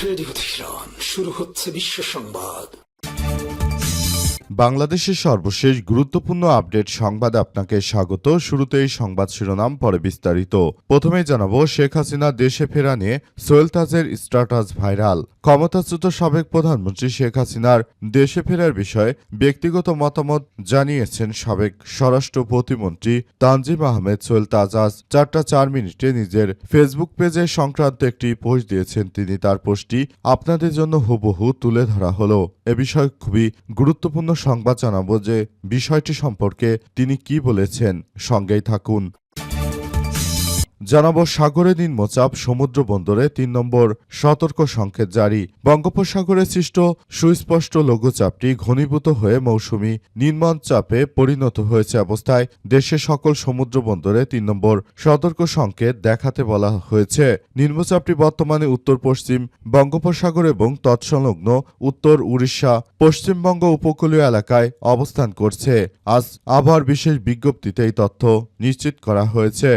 Radio Tehran, শুরু হচ্ছে বিশ্ব সংবাদ। বাংলাদেশের সর্বশেষ গুরুত্বপূর্ণ আপডেট সংবাদে আপনাকে স্বাগত। শুরুতেই সংবাদ শিরোনাম, পরে বিস্তারিত। প্রথমেই জানাবো, শেখ হাসিনা দেশে ফেরা নিয়ে সোহেল তাজের স্ট্যাটাস ভাইরাল। ক্ষমতাচ্যুত সাবেক প্রধানমন্ত্রী শেখ হাসিনার দেশে ফেরার বিষয়ে ব্যক্তিগত মতামত জানিয়েছেন সাবেক স্বরাষ্ট্র প্রতিমন্ত্রী তানজিম আহমেদ সোহেল তাজ। আজ 4:04 নিজের ফেসবুক পেজে সংক্রান্ত একটি পোস্ট দিয়েছেন তিনি। তার পোস্টটি আপনাদের জন্য হুবহু তুলে ধরা হলো। এ বিষয়ে খুবই গুরুত্বপূর্ণ সংবাদ জানাবো যে বিষয়টি সম্পর্কে তিনি কি বলেছেন। সঙ্গেই থাকুন। জানাবো, সাগরে নিম্নচাপ, সমুদ্র বন্দরে 3 নম্বর সতর্ক সংকেত জারি। বঙ্গোপসাগরে সৃষ্ট সুস্পষ্ট লঘুচাপটি ঘনীভূত হয়ে মৌসুমি নিম্নচাপে পরিণত হয়েছে অবস্থায় দেশের সকল সমুদ্র বন্দরে 3 নম্বর সতর্ক সংকেত দেখাতে বলা হয়েছে। নিম্নচাপটি বর্তমানে উত্তর পশ্চিম বঙ্গোপসাগর এবং তৎসংলগ্ন উত্তর উড়িষ্যা, পশ্চিমবঙ্গ উপকূলীয় এলাকায় অবস্থান করছে। আজ আবহাওয়ার বিশেষ বিজ্ঞপ্তিতে এই তথ্য নিশ্চিত করা হয়েছে।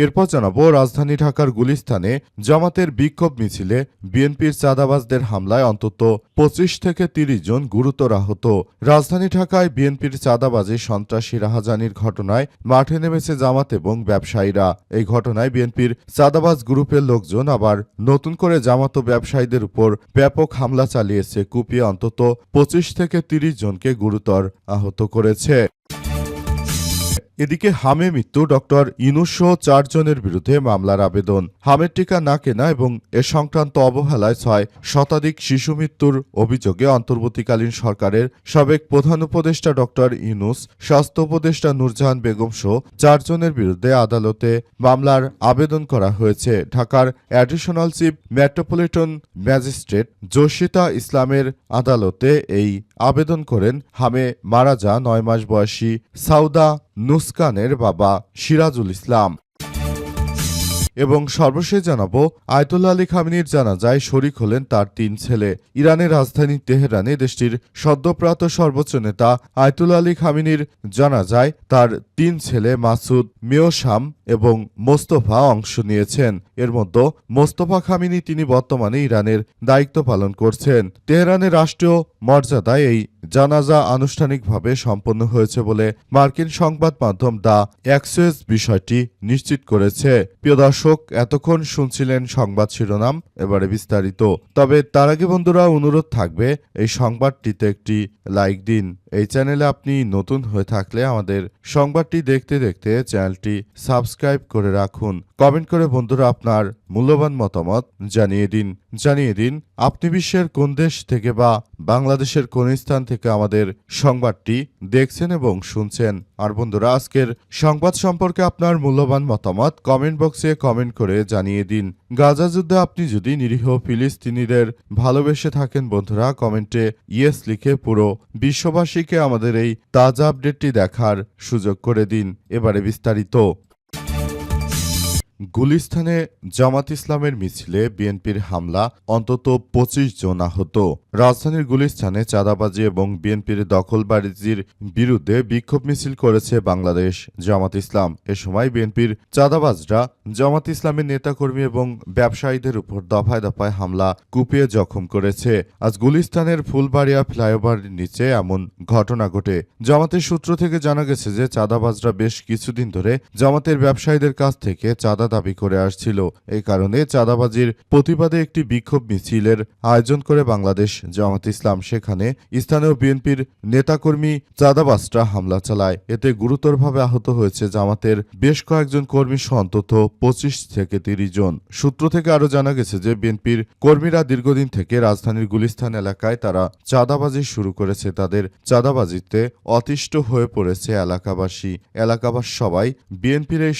এরপর জানাবো, রাজধানী ঢাকার গুলিস্তানে জামাতের বিক্ষোভ মিছিলে বিএনপির চাঁদাবাজদের হামলায় অন্তত 25 থেকে 30 জন গুরুতর আহত। রাজধানী ঢাকায় বিএনপির চাঁদাবাজি, সন্ত্রাসী রাহাজানির ঘটনায় মাঠে নেমেছে জামাত এবং ব্যবসায়ীরা। এই ঘটনায় বিএনপির চাঁদাবাজ গ্রুপের লোকজন আবার নতুন করে জামাত ও ব্যবসায়ীদের উপর ব্যাপক হামলা চালিয়েছে, কুপিয়ে অন্তত 25 থেকে 30 জনকে গুরুতর আহত করেছে। এদিকে হামে মৃত্যু, ডক্টর ইউনূস সহ 4 জনের বিরুদ্ধে মামলার আবেদন। হামের টিকা না কেনা এবং এ সংক্রান্ত অবহেলায় 6 শতাধিক শিশু মৃত্যুর অভিযোগে অন্তর্বর্তীকালীন সরকারের সাবেক প্রধান উপদেষ্টা ডক্টর ইউনূস, স্বাস্থ্য উপদেষ্টা নূরজাহান বেগম সহ 4 জনের বিরুদ্ধে আদালতে মামলার আবেদন করা হয়েছে। ঢাকার অ্যাডিশনাল চিফ মেট্রোপলিটন ম্যাজিস্ট্রেট জসিতা ইসলামের আদালতে এই আবেদন করেন হামে মারা যান 9 মাস বয়সী সাউদা নুসকানের বাবা সিরাজুল ইসলাম। এবং সর্বশেষ জানাবো, আয়তুল্লাহ আলী খামেনির জানাজায় শরিক হলেন তার 3 ছেলে। ইরানের রাজধানী তেহরানে দেশটির সদ্যপ্রাত সর্বোচ্চ নেতা আয়তুল্লাহ আলী খামেনির জানাজায় তার 3 ছেলে মাসুদ, মেয়সাম এবং মোস্তফা অংশ নিয়েছেন। এর মধ্যে মোস্তফা খামেনি, তিনি বর্তমানে ইরানের দায়িত্ব পালন করছেন। তেহরানের রাষ্ট্রীয় মর্যাদায় এই জানাজা আনুষ্ঠানিকভাবে সম্পন্ন হয়েছে বলে মার্কিন সংবাদ মাধ্যম দ্য অ্যাক্সিওস বিষয়টি নিশ্চিত করেছে। প্রিয় দর্শক, এতক্ষণ শুনছিলেন সংবাদ শিরোনাম, এবারে বিস্তারিত। তবে তার আগে বন্ধুরা, অনুরোধ থাকবে এই সংবাদটিতে একটি লাইক দিন। এই চ্যানেলে আপনি নতুন হয়ে থাকলে আমাদের সংবাদটি দেখতে দেখতে চ্যানেলটি সাবস্ক্রাইব করে রাখুন। কমেন্ট করে বন্ধুরা আপনার মূল্যবান মতামত জানিয়ে দিন আপনি বিশ্বের কোন দেশ থেকে বা বাংলাদেশের কোন স্থান থেকে আমাদের সংবাদটি দেখছেন এবং শুনছেন। আর বন্ধুরা, আজকের সংবাদ সম্পর্কে আপনার মূল্যবান মতামত কমেন্ট বক্সে কমেন্ট করে জানিয়ে দিন। গাজা যুদ্ধে আপনি যদি নিরীহ ফিলিস্তিনিদের ভালোবেসে থাকেন বন্ধুরা, কমেন্টে ইয়েস লিখে পুরো বিশ্ববাসীকে আমাদের এই তাজা আপডেটটি দেখার সুযোগ করে দিন। এবারে বিস্তারিত। গুলিস্তানে জামাত ইসলামের মিছিলে বিএনপির হামলা, অন্তত 25 জন আহত। রাজধানীর গুলিস্তানে চাঁদাবাজি এবং বিএনপির দখলবাজির বিরুদ্ধে বিক্ষোভ মিছিল করেছে বাংলাদেশ জামাত ইসলাম। এ সময় বিএনপির চাঁদাবাজরা জামাত ইসলামের নেতাকর্মী এবং ব্যবসায়ীদের উপর দফায় দফায় হামলা, কুপিয়ে জখম করেছে। আজ গুলিস্তানের ফুলবাড়িয়া ফ্লাইওভারের নিচে এমন ঘটনা ঘটে। জামাতের সূত্র থেকে জানা গেছে যে চাঁদাবাজরা বেশ কিছুদিন ধরে জামাতের ব্যবসায়ীদের কাছ থেকে চাঁদা দাবি করে আসছিল। এই কারণে চাঁদাবাজির প্রতিবাদে একটি বিক্ষোভ মিছিলের আয়োজন করে বাংলাদেশ জামাত ইসলাম। সেখানে স্থানীয় বিএনপির নেতাকর্মী চাঁদাবাজরা হামলা চালায়। এতে গুরুতরভাবে আহত হয়েছে জামাতের বেশ কয়েকজন কর্মী সহ অন্তত 25 থেকে 30 জন। সূত্র থেকে আরও জানা গেছে যে বিএনপির কর্মীরা দীর্ঘদিন থেকে রাজধানীর গুলিস্তান এলাকায় তারা চাঁদাবাজি শুরু করেছে। তাদের চাঁদাবাজিতে অতিষ্ঠ হয়ে পড়েছে এলাকাবাসী সবাই বিএনপির এই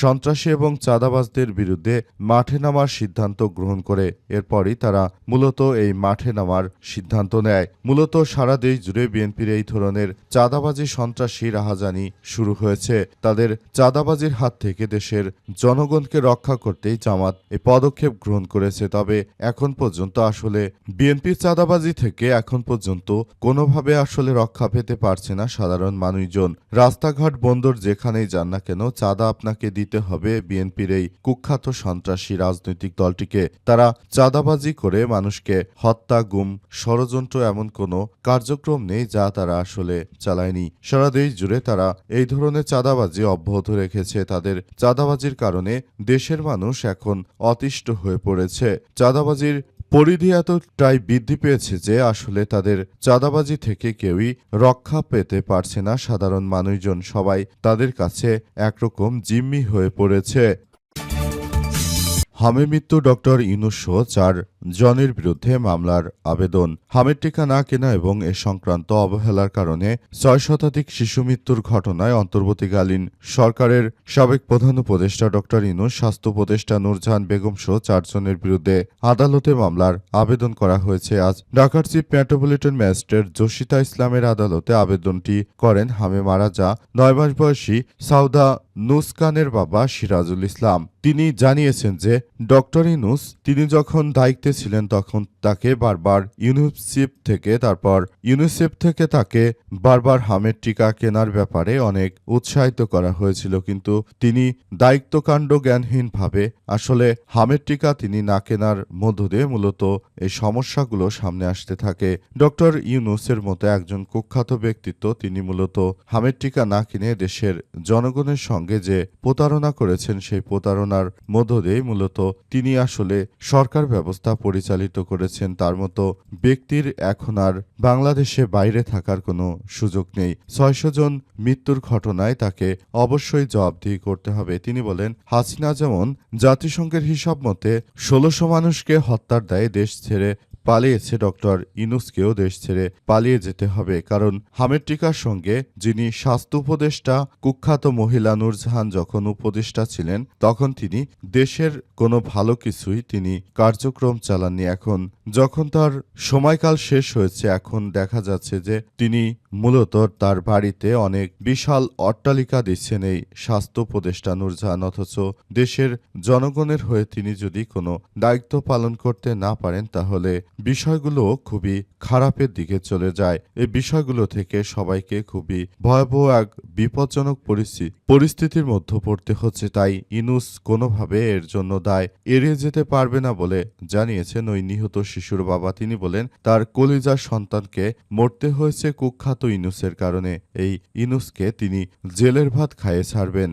সন্ত্রাসী এবং চাঁদাবাজদের বিরুদ্ধে মাঠে নামার সিদ্ধান্ত গ্রহণ করে। এরপরই তারা মূলত এই মাঠে নামার সিদ্ধান্ত নেয়। মূলত সারা দেশ জুড়ে বিএনপির এই ধরনের চাঁদাবাজি, সন্ত্রাসী রাহাজানি শুরু হয়েছে। তাদের চাঁদাবাজির হাত থেকে দেশের জনগণকে রক্ষা করতেই জামাত এই পদক্ষেপ গ্রহণ করেছে। তবে এখন পর্যন্ত আসলে বিএনপির চাঁদাবাজি থেকে এখন পর্যন্ত কোনোভাবে আসলে রক্ষা পেতে পারছে না সাধারণ মানুষজন। রাস্তাঘাট, বন্দর যেখানেই যান না কেন চাঁদা আপনাকে দিতে হবে, বিএনপির এই কুখ্যাত সন্ত্রাসী রাজনৈতিক দলটিকে তারা চাঁদাবাজি করে মানুষকে হত্যা, গুম, ষড়যন্ত্র এমন কোনো কার্যক্রম নেই যা তারা আসলে চালায়নি। সারা দেশ জুড়ে তারা এই ধরনের চাঁদাবাজি অব্যাহত রেখেছে। তাদের চাঁদাবাজির কারণে দেশের মানুষ এখন অতিষ্ঠ হয়ে পড়েছে। চাঁদাবাজির পরিধি এতটাই বৃদ্ধি পেয়েছে যে আসলে তাদের চাঁদাবাজি থেকে কেউই রক্ষা পেতে পারছে না। সাধারণ মানুষজন সবাই তাদের কাছে একরকম জিম্মি হয়ে পড়েছে। হামে মৃত্যু ডক্টর ইউনূস সহ 4 জনের বিরুদ্ধে মামলার আবেদন। হামের টিকা না কেনা এবং এ সংক্রান্ত অবহেলার কারণে 6 শতাধিক শিশু মৃত্যুর ঘটনায় অন্তর্বর্তীকালীন সরকারের সাবেক প্রধান উপদেষ্টা ডক্টর ইউনূস, স্বাস্থ্য উপদেষ্টা নূরজাহান বেগম সহ 4 জনের বিরুদ্ধে আদালতে মামলার আবেদন করা হয়েছে। আজ ঢাকার চিফ মেট্রোপলিটন ম্যাজিস্ট্রেট জসিতা ইসলামের আদালতে আবেদনটি করেন হামে মারা যা 9 মাস বয়সী সাউদা নুসকানের বাবা সিরাজুল ইসলাম। তিনি জানিয়েছেন যে ডক্টর ইউনূস তিনি যখন দায়িত্বে ছিলেন তখন তাকে বারবার ইউনিসেফ থেকে তাকে বারবার হামের টিকা কেনার ব্যাপারে অনেক উৎসাহিত করা হয়েছিল, কিন্তু তিনি দায়িত্বকাণ্ড জ্ঞানহীনভাবে আসলে হামের টিকা তিনি না কেনার মধ্য দিয়ে মূলত এই সমস্যাগুলো সামনে আসতে থাকে। ডক্টর ইউনূসের মতো একজন কুখ্যাত ব্যক্তিত্ব তিনি মূলত হামের টিকা না কিনে দেশের জনগণের সঙ্গে যে প্রতারণা করেছেন সেই প্রতারণার মধ্য দিয়ে মূলত তিনি আসলে সরকার ব্যবস্থা পরিচালিত করেছেন। তার মতো ব্যক্তির এখন আর বাংলাদেশে বাইরে থাকার কোনো সুযোগ নেই। 600 জন মৃত্যুর ঘটনায় তাকে অবশ্যই জবাবদিহি করতে হবে। তিনি বলেন, হাসিনা যেমন জাতিসংঘের হিসাব মতে 1600 মানুষকে হত্যার দায়ে দেশ ছেড়ে পালিয়েছে, ডক্টর ইউনূসকেও দেশ ছেড়ে পালিয়ে যেতে হবে। কারণ হামের টিকার সঙ্গে যিনি স্বাস্থ্য উপদেষ্টা কুখ্যাত মহিলা নূরজাহান যখন উপদেষ্টা ছিলেন তখন তিনি দেশের কোনো ভালো কিছুই তিনি কার্যক্রম চালাননি। এখন যখন তার সময়কাল শেষ হয়েছে এখন দেখা যাচ্ছে যে তিনি মূলত তার বাড়িতে অনেক বিশাল অট্টালিকা দিচ্ছেন এই স্বাস্থ্য উপদেষ্টা নূরজাহান, অথচ দেশের জনগণের হয়ে তিনি যদি কোনো দায়িত্ব পালন করতে না পারেন তাহলে বিষয়গুলো খুবই খারাপের দিকে চলে যায়। এই বিষয়গুলো থেকে সবাইকে খুবই ভয়াবহ এক বিপজ্জনক পরিস্থিতির মধ্যে পড়তে হচ্ছে। তাই ইউনূস কোনোভাবে এর জন্য দায় এড়িয়ে যেতে পারবে না বলে জানিয়েছেন ওই নিহত শিশুর বাবা। তিনি বলেন, তার কলিজার সন্তানকে মরতে হয়েছে কুখ্যাত ইউনূসের কারণে। এই ইউনূসকে তিনি জেলের ভাত খাইয়ে ছাড়বেন।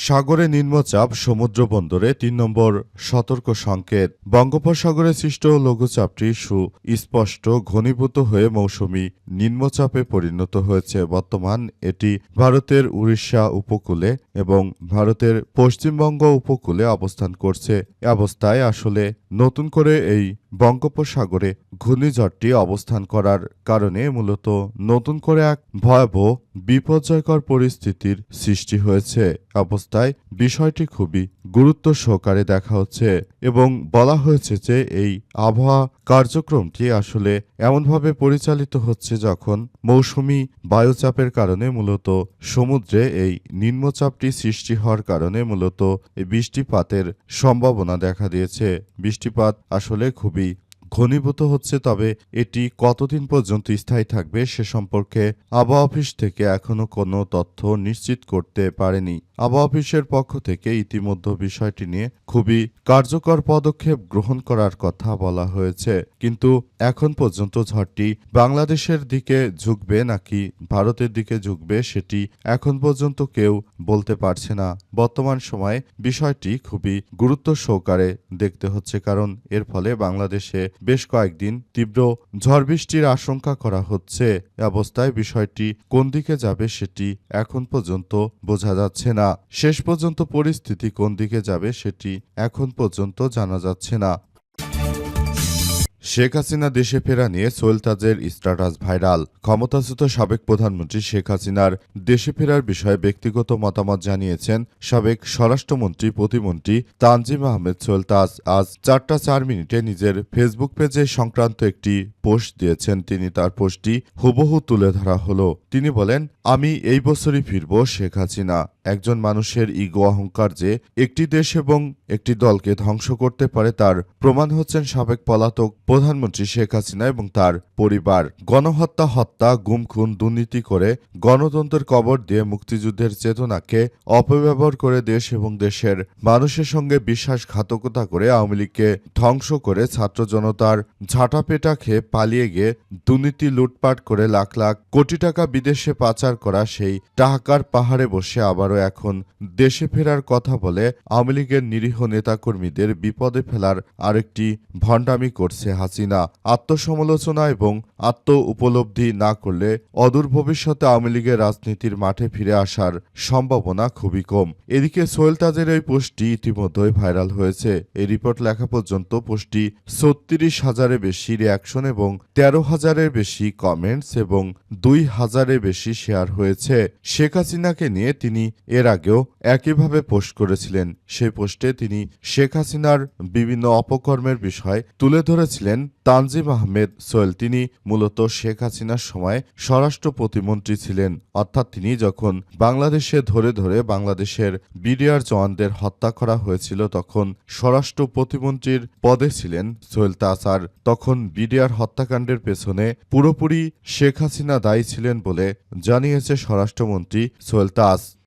সাগরে নিম্নচাপ, সমুদ্র বন্দরে 3 নম্বর সতর্ক সংকেত। বঙ্গোপসাগরে সৃষ্ট লঘুচাপটি সুস্পষ্ট ঘনীভূত হয়ে মৌসুমি নিম্নচাপে পরিণত হয়েছে। বর্তমান এটি ভারতের উড়িষ্যা উপকূলে এবং ভারতের পশ্চিমবঙ্গ উপকূলে অবস্থান করছে। এ অবস্থায় আসলে নতুন করে এই বঙ্গোপসাগরে ঘূর্ণিঝড়টি অবস্থান করার কারণে মূলত নতুন করে এক ভয়াবহ বিপর্যয়কর পরিস্থিতির সৃষ্টি হয়েছে। অবস্থায় বিষয়টি খুবই গুরুত্ব সহকারে দেখা হচ্ছে এবং বলা হয়েছে যে এই আবহাওয়া কার্যক্রমটি আসলে এমনভাবে পরিচালিত হচ্ছে যখন মৌসুমি বায়ুচাপের কারণে মূলত সমুদ্রে এই নিম্নচাপটি সৃষ্টি হওয়ার কারণে মূলত এই বৃষ্টিপাতের সম্ভাবনা দেখা দিয়েছে। বৃষ্টিপাত আসলে খুবই ঘনীভূত হচ্ছে, তবে এটি কতদিন পর্যন্ত স্থায়ী থাকবে সে সম্পর্কে আবহাওয়া অফিস থেকে এখনো কোনো তথ্য নিশ্চিত করতে পারেনি। আবহাওয়া অফিসের পক্ষ থেকে ইতিমধ্যে বিষয়টি নিয়ে খুবই কার্যকর পদক্ষেপ গ্রহণ করার কথা বলা হয়েছে, কিন্তু এখন পর্যন্ত ঝড়টি বাংলাদেশের দিকে ঝুঁকবে নাকি ভারতের দিকে ঝুঁকবে সেটি এখন পর্যন্ত কেউ বলতে পারছে না। বর্তমান সময়ে বিষয়টি খুবই গুরুত্ব সহকারে দেখতে হচ্ছে, কারণ এর ফলে বাংলাদেশে বেশ কয়েকদিন তীব্র ঝড় বৃষ্টির আশঙ্কা করা হচ্ছে। এ অবস্থায় বিষয়টি কোন দিকে যাবে সেটি এখন পর্যন্ত বোঝা যাচ্ছে না। শেষ পর্যন্ত পরিস্থিতি কোন দিকে যাবে সেটি এখন পর্যন্ত জানা যাচ্ছে না। শেখ হাসিনা দেশে ফেরা নিয়ে সোহেল তাজের স্ট্যাটাস ভাইরাল। ক্ষমতাচ্যুত সাবেক প্রধানমন্ত্রী শেখ হাসিনার দেশে ফেরার বিষয়ে ব্যক্তিগত মতামত জানিয়েছেন সাবেক স্বরাষ্ট্রমন্ত্রী প্রতিমন্ত্রী তানজিম আহমেদ সোহেল তাজ। আজ 4টা 4 মিনিটে নিজের ফেসবুক পেজে সংক্রান্ত একটি পোস্ট দিয়েছেন। তিনি তার পোস্টটি হুবহু তুলে ধরা হলো। তিনি বলেন, আমি এই বছরই ফিরব শেখ হাসিনা। একজন মানুষের ইগো অহংকার যে একটি দেশ এবং একটি দলকে ধ্বংস করতে পারে তার প্রমাণ হচ্ছেন সাবেক পলাতক প্রধানমন্ত্রী শেখ হাসিনা এবং তার পরিবার। গণহত্যা, হত্যা, গুম খুন, দুর্নীতি করে গণতন্ত্রের কবর দিয়ে মুক্তিযুদ্ধের চেতনাকে অপব্যবহার করে দেশ এবং দেশের মানুষের সঙ্গে বিশ্বাসঘাতকতা করে আওয়ামী লীগকে ধ্বংস করে ছাত্র জনতার ঝাঁটাপেটা খেয়ে পালিয়ে গিয়ে দুর্নীতি লুটপাট করে লাখ লাখ কোটি টাকা বিদেশে পাচার করা সেই টাকার পাহাড়ে বসে আবারও এখন দেশে ফেরার কথা বলে আওয়ামী লীগের নিরীহ নেতাকর্মীদের বিপদে ফেলার আরেকটি ভণ্ডামি করছে হাসিনা। আত্মসমালোচনা এবং আত্ম উপলব্ধি না করলে অদূর ভবিষ্যতে আওয়ামী লীগের রাজনীতির মাঠে ফিরে আসার সম্ভাবনা খুবই কম। এদিকে সোহেল তাজের এই পোস্টটি ইতিমধ্যেই ভাইরাল হয়েছে। এই রিপোর্ট লেখা পর্যন্ত পোস্টটি ৩৬,০০০-এর বেশি রিয়াকশন এবং ১৩,০০০-এর বেশি কমেন্টস এবং ২,০০০-এর বেশি শেয়ার হয়েছে। শেখ হাসিনাকে নিয়ে তিনি এর আগেও একইভাবে পোস্ট করেছিলেন। সেই পোস্টে তিনি শেখ হাসিনার বিভিন্ন অপকর্মের বিষয় তুলে ধরেছিলেন। তানজিম আহমেদ সোহেল তিনি মূলত শেখ হাসিনার সময় স্বরাষ্ট্র প্রতিমন্ত্রী ছিলেন, অর্থাৎ তিনি যখন বাংলাদেশে ধরে ধরে বাংলাদেশের বিডিআর জওয়ানদের হত্যা করা হয়েছিল তখন স্বরাষ্ট্র প্রতিমন্ত্রীর পদে ছিলেন সোহেল তাজ। আর তখন বিডিআর হত্যাকাণ্ডের পেছনে পুরোপুরি শেখ হাসিনা দায়ী ছিলেন বলে জানিয়েছে স্বরাষ্ট্রমন্ত্রী সোহেল তাজ।